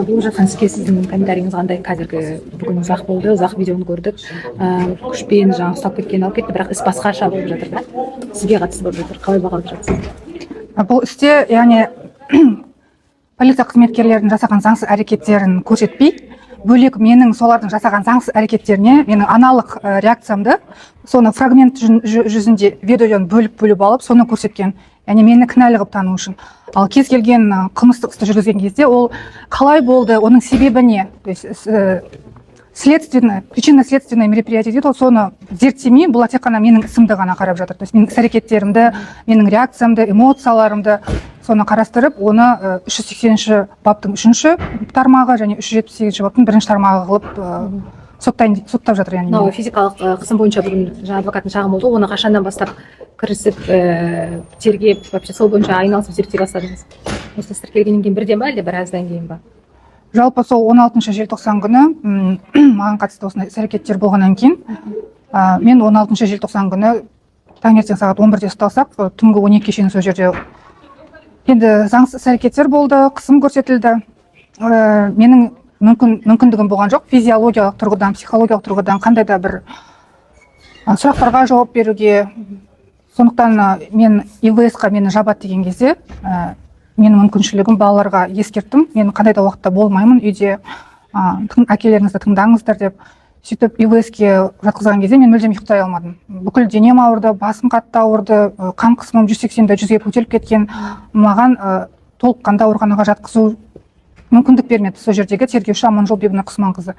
Болып жатқан іске сіздің комментарийіңіз қандай? Қазіргі бүгін ұзақ болды, ұзақ видеоны көрдік. Күшпен жаңа ұстап кеткен алып кетті, бірақ іс басқаша болып жатыр да. Сізге қатысты болып жатыр. Қалай бағалап жатсыз? Бұл істе, яғни полиция қызметкерлерінің жасаған заңсыз әрекеттерін көрсетпей, бөлек менің солардың жасаған заңсыз әрекеттеріне менің аналық реакциямды соны фрагмент жүзінде видеодан бөліп алып, соны көрсеткен. Яғни мені кінәлі қылып тану үшін. Ал кез келген қылмыстық істі жүргізген кезде ол қалай болды, оның себебі не? То есть причинно-следственное мероприятие дейді, соны зерттемей, бұл тек қана менің ісімді ғана қарап жатыр. То есть менің іс-әрекеттерімді, менің реакциямды, эмоцияларымды соны қарастырып, оны 380 баптың 3-ші тармағы және 378 баптың 1-ші тармағы қылып соттап жатыр. Мынау физикалық қысым бойынша бүгін жаңа адвокаттың шағымы болды, оны қашаннан бастап кірісіп тергеп, вообще сол бойынша айналысып зерттей бастадыңыз? Осы іс тіркелгеннен кейін бірден ба, әлде біраздан кейін ба? Жалпы сол 16 желтоқсан күні маған қатысты осындай іс-әрекеттер болғаннан кейін, мен 16 желтоқсан күні таңертең сағат 11-де ұсталсақ, түнгі 12-ге шейін сол жерде енді заңсыз іс-әрекеттер болды, қысым көрсетілді. Менің мүмкіндігім болған жоқ, физиологиялық тұрғыдан, психологиялық тұрғыдан қандай да бір сұрақтарға жауап беруге. Сондықтан мен ИВС-қа мені жабады деген кезде, менің мүмкіншілігім балаларға ескерттім. Мен қандай да уақытта болмаймын үйде, әкелеріңізді тыңдаңыздар деп. Сөйтіп ИВС-ке жатқызған кезде мен мүлдем ұйықтай алмадым. Бүкіл денем ауырды, басым қатты ауырды, қан қысымым 180-де 100-ге көтеріліп кеткен. Маған толыққанда ауруханаға жатқызу мүмкіндік бермеді сол жердегі тергеуші Аманжол Бибінұр Құсманқызы.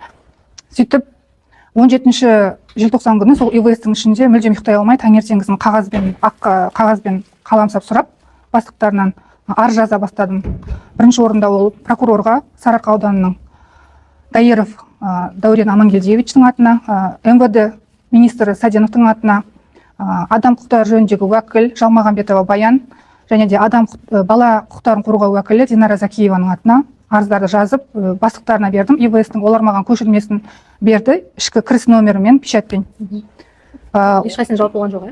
Сөйтіп 17 желтоқсан күні сол ИВС-тің ішінде мүлдем ұйықтай алмай, таңертеңгісін қағазбен қаламсап сұрап, бастықтарынан арыз жаза бастадым. Бірінші орында ол прокурорға, Сарыарқа ауданының Даиров Дәурен Амангелдиевичтің атына, МВД министрі Саденовтың атына, адам құқықтары жөніндегі уәкіл Жалмағанбетова Баян және де бала құқықтарын қорғау уәкілі Динара Закиеваның атына арыздарды жазып, бастықтарына бердім. ИВС-тің олар маған көшірмесін берді, ішкі кіріс номерімен, печатпен. Ешқайсынан жауап болған жоқ,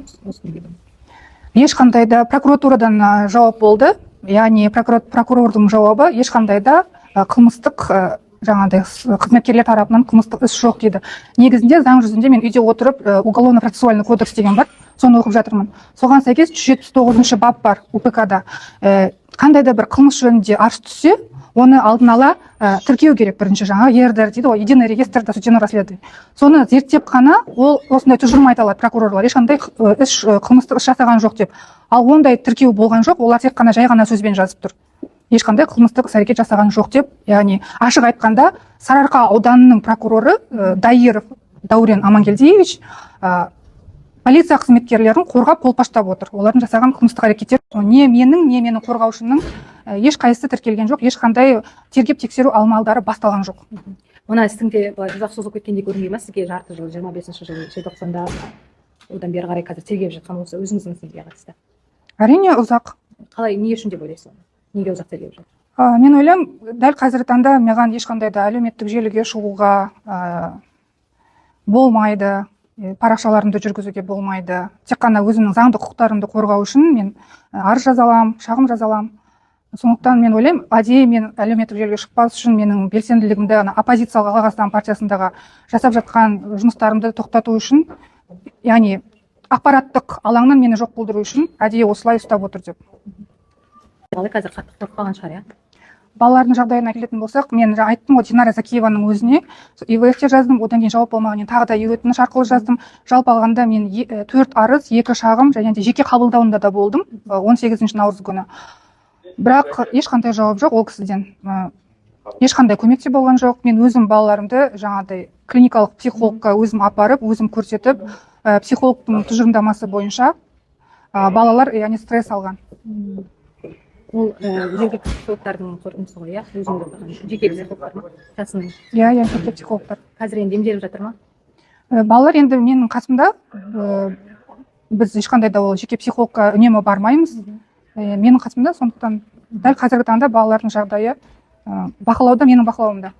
ешқандай да прокуратурадан жауап болды. Яғни прокурордың жауабы ешқандай да қылмыстық жаңағыдай қызметкерлер тарапынан қылмыстық іс жоқ дейді. Негізінде заң жүзінде мен үйде отырып уголовно-процессуальный кодекс деген бар, соны оқып жатырмын. Соған сәйкес 179 бап бар УПК-да. Қандай да бір қылмыс жөнінде арыз түссе, оны алдын ала тіркеу керек. Бірінші жаңа ЕРДР дейді, единый регистр досудебного расследования. Соны зерттеп қана ол осындай тұжырым айта алады прокурорлар. Ешқандай қылмыстық іс жасаған жоқ деп. Ал ондай тіркеу болған жоқ, олар тек қана жай ғана сөзбен жазып тұр. Ешқандай қылмыстық іс-әрекет жасаған жоқ деп, яғни ашық айтқанда Сарыарқа ауданының прокуроры Даиров Дәурен Амангелдиевич полиция қызметкерлерін қорғап қолпаштап отыр. Олардың жасаған қылмыстық әрекеттер не менің қорғаушымның ешқайсысы тіркелген жоқ, ешқандай тергеп-тексеру амалдары басталған жоқ. Мына істің де ұзақ созылып кеткендей көрінбей ме сізге? Жарты жыл, 25 жыл желтоқсанда, одан бері қарай қазір тергеп жатқан осы өзіңіздің ісіңізге қатысты? Әрине ұзақ. Қалай, не үшін деп ойлайсыз? Неге ұзақ тергеп жатыр? Мен ойлаймын, дәл қазіргі таңда маған ешқандай да әлеуметтік желіге шығуға болмайды, парақшаларымды жүргізуге болмайды. Тек қана өзімнің заңды құқықтарымды қорғау үшін мен арыз жазалам, шағым жазалам. Сондықтан мен ойлаймын, әдейі мен әлеуметтік желіге шықпас үшін менің белсенділігімді оппозициялық Қазақстан партиясындағы жасап жатқан жұмыстарымды тоқтату үшін, яғни ақпараттық алаңнан мені жоқ қылдыру үшін әдейі осылай ұстап отыр деп. Қазір қатты қорқып қалған шығар, иә? Балалардың жағдайына келетін болсақ, мен айттым ғой, Динара Закиеваның өзіне ИВС-те жаздым, одан кейін жауап болмағаннан тағы да өтініш арқылы жаздым. Жалпы алғанда мен 4 арыз, 2 шағым және де жеке қабылдауында да болдым 18 наурыз күні. Бірақ ешқандай жауап жоқ ол кісіден. Ешқандай көмек те болған жоқ. Мен өзім балаларымды жаңағыдай клиникалық психологқа өзім апарып, өзім көрсетіп, психологтың тұжырымдамасы бойынша балалар яғни стресс алған. Ол жергілікті психологтардың қорытындысы ғой, иә? Өзіңді жеке психологтар ма? Иә, жеке психологтар. Қазір енді емделіп жатыр ма? Балалар енді менің қасымда, біз ешқандай да ол жеке психологқа үнемі бармаймыз. Менің қасымда, сондықтан дәл қазіргі таңда балалардың жағдайы бақылауда, менің бақылауымда.